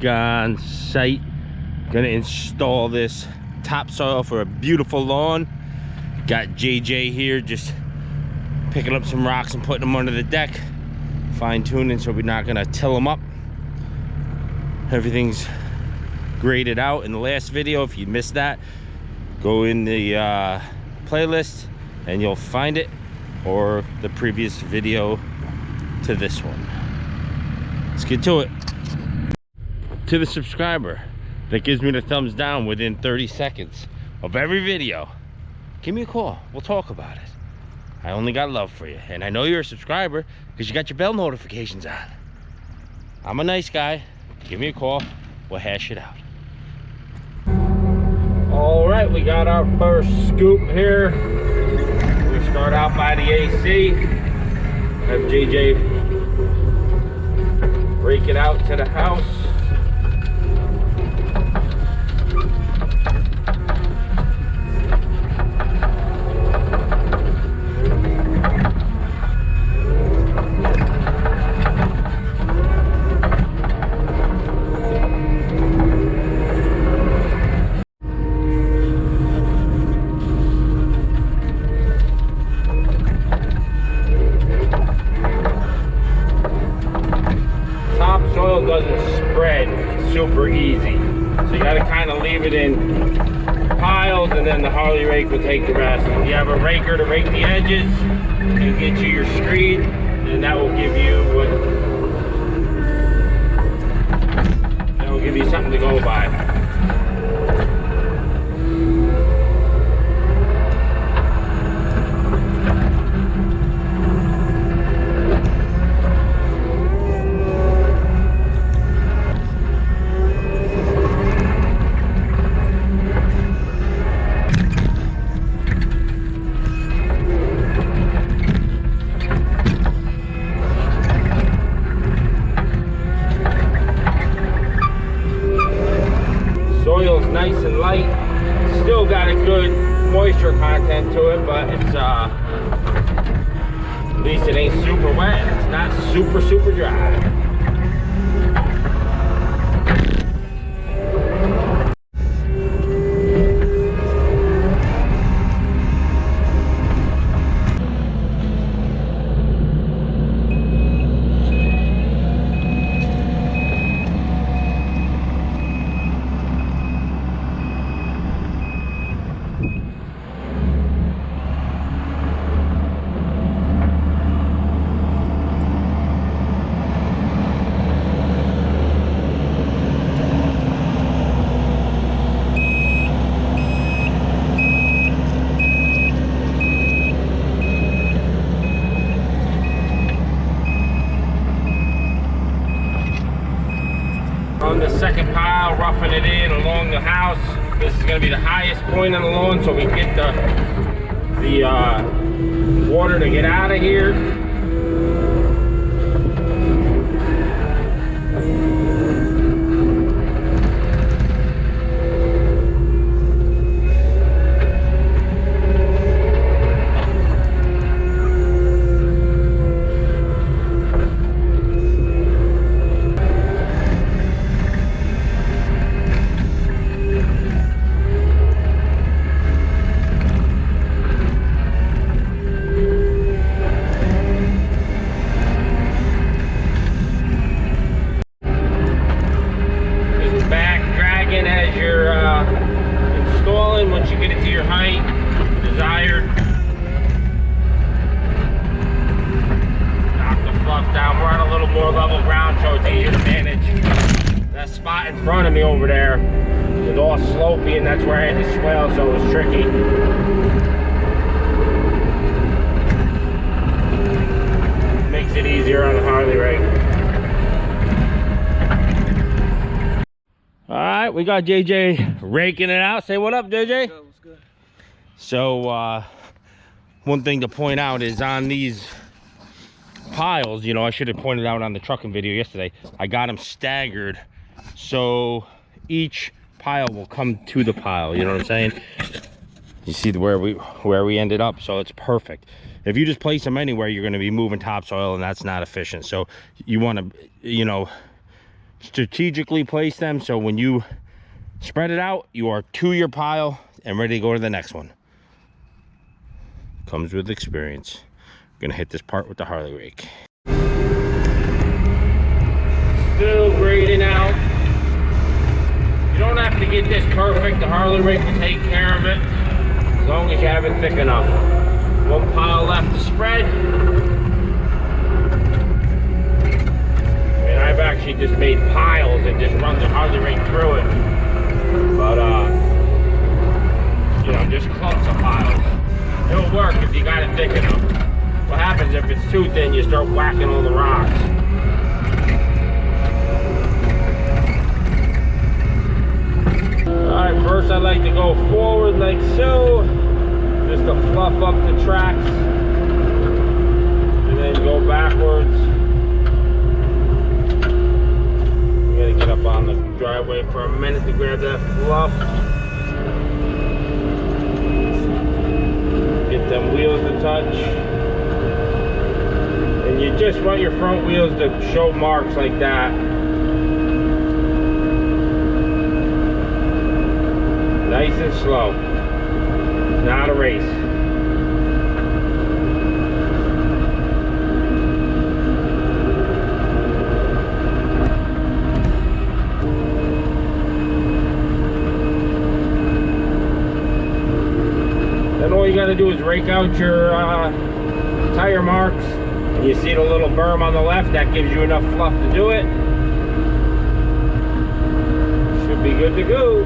on site. Gonna install this topsoil for a beautiful lawn. Got JJ here just picking up some rocks and putting them under the deck, fine tuning so we're not gonna till them up. Everything's graded out in the last video. If you missed that, go in the playlist and you'll find it, or the previous video to this one. Let's get to it. To the subscriber that gives me the thumbs down within 30 seconds of every video, give me a call, we'll talk about it. I only got love for you, and I know you're a subscriber because you got your bell notifications on. I'm a nice guy. Give me a call, we'll hash it out. All right, we got our first scoop here. We start out by the AC. Have JJ rake it out to the house. Doesn't spread super easy, so you got to kind of leave it in piles, and then the Harley rake will take the rest. If you have a raker to rake the edges and get you your screed, then that will give you something to go by. Soil's nice and light, still got a good moisture content to it, but it's at least it ain't super wet, it's not super dry. On the second pile, roughing it in along the house. This is going to be the highest point on the lawn, so we get the water to get out of here. Once you get it to your height desired, knock the fluff down. We're on a little more level ground, so it's easier to manage. That spot in front of me over there is all slopey, and that's where I had to swell, so it was tricky. Makes it easier on the Harley rake. All right, we got JJ raking it out. Say what up, JJ. What's good? So one thing to point out is on these piles, you know, I should have pointed out on the trucking video yesterday, I got them staggered so each pile will come to the pile, you know what I'm saying? You see where we ended up, so it's perfect. If you just place them anywhere, you're going to be moving topsoil, and that's not efficient. So you want to, you know, strategically place them so when you spread it out, you are to your pile and ready to go to the next one. Comes with experience. I'm gonna hit this part with the Harley rake. Still grading out. You don't have to get this perfect. The Harley rake will take care of it as long as you have it thick enough. One pile left to spread. And I've actually just made piles and just run the Harley rake through it. But you know, just clumps of piles. It'll work if you got it thick enough. What happens if it's too thin, you start whacking all the rocks. Alright, first I like to go forward like so, just to fluff up the tracks, and then go backwards. We gotta get up on the driveway for a minute to grab that fluff. Get them wheels to touch. And you just want your front wheels to show marks like that. Nice and slow. Not a race. Then all you gotta do is rake out your tire marks. And you see the little berm on the left, that gives you enough fluff to do it. Should be good to go.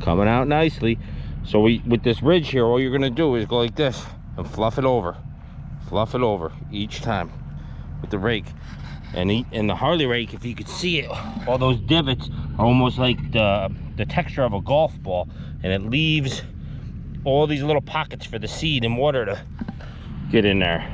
Coming out nicely. So with this ridge here, all you're gonna do is go like this and fluff it over each time with the rake. And the Harley rake, if you could see it, all those divots are almost like the texture of a golf ball, and it leaves all these little pockets for the seed and water to get in there.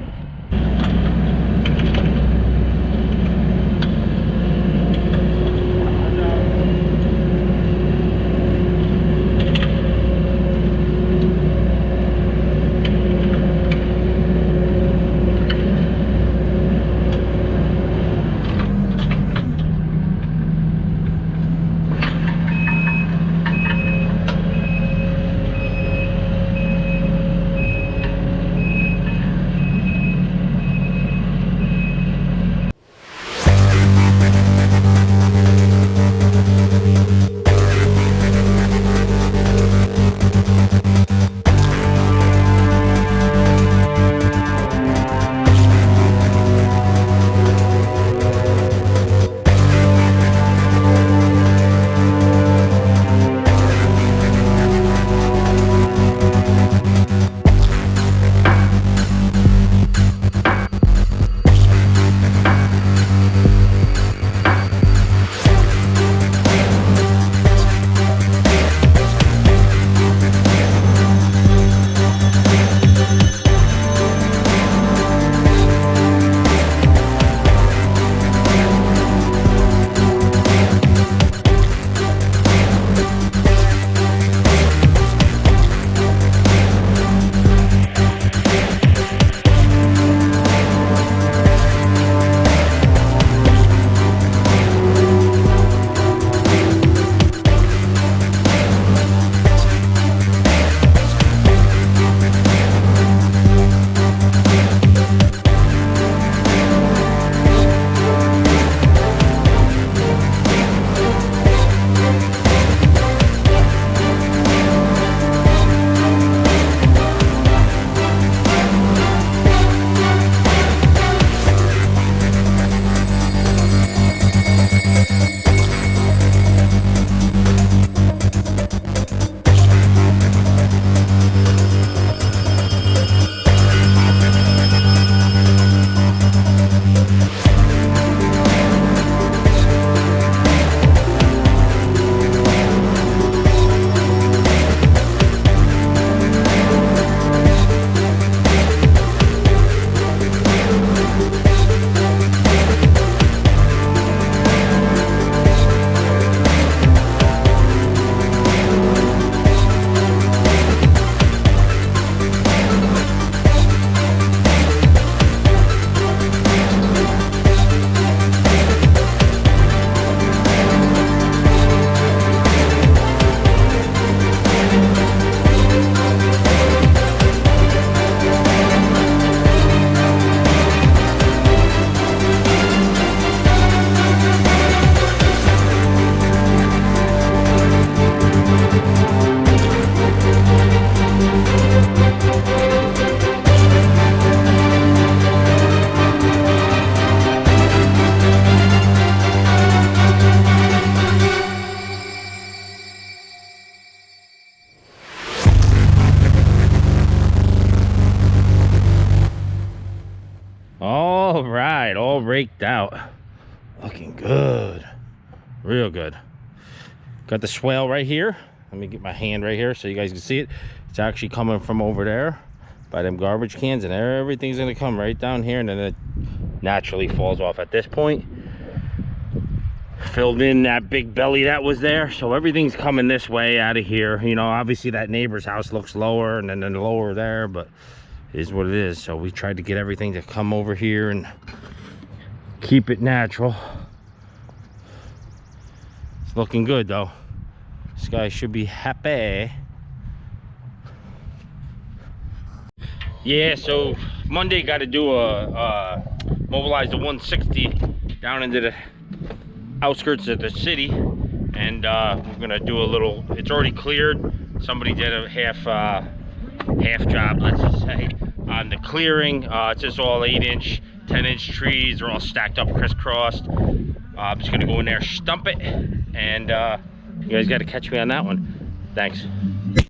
all raked out. Looking good, real good. Got the swale right here. Let me get my hand right here so you guys can see it. It's actually coming from over there by them garbage cans, and everything's gonna come right down here, and then it naturally falls off at this point. Filled in that big belly that was there, so everything's coming this way out of here. You know, obviously that neighbor's house looks lower and then lower there, but it is what it is. So we tried to get everything to come over here and keep it natural. It's looking good though. This guy should be happy. Yeah, so Monday got to do a mobilize the 160 down into the outskirts of the city, and we're gonna do a little, it's already cleared. Somebody did a half job, let's just say, on the clearing. It's just all 8-inch, 10-inch trees. They're all stacked up crisscrossed. I'm just gonna go in there, stump it, and you guys got to catch me on that one. Thanks.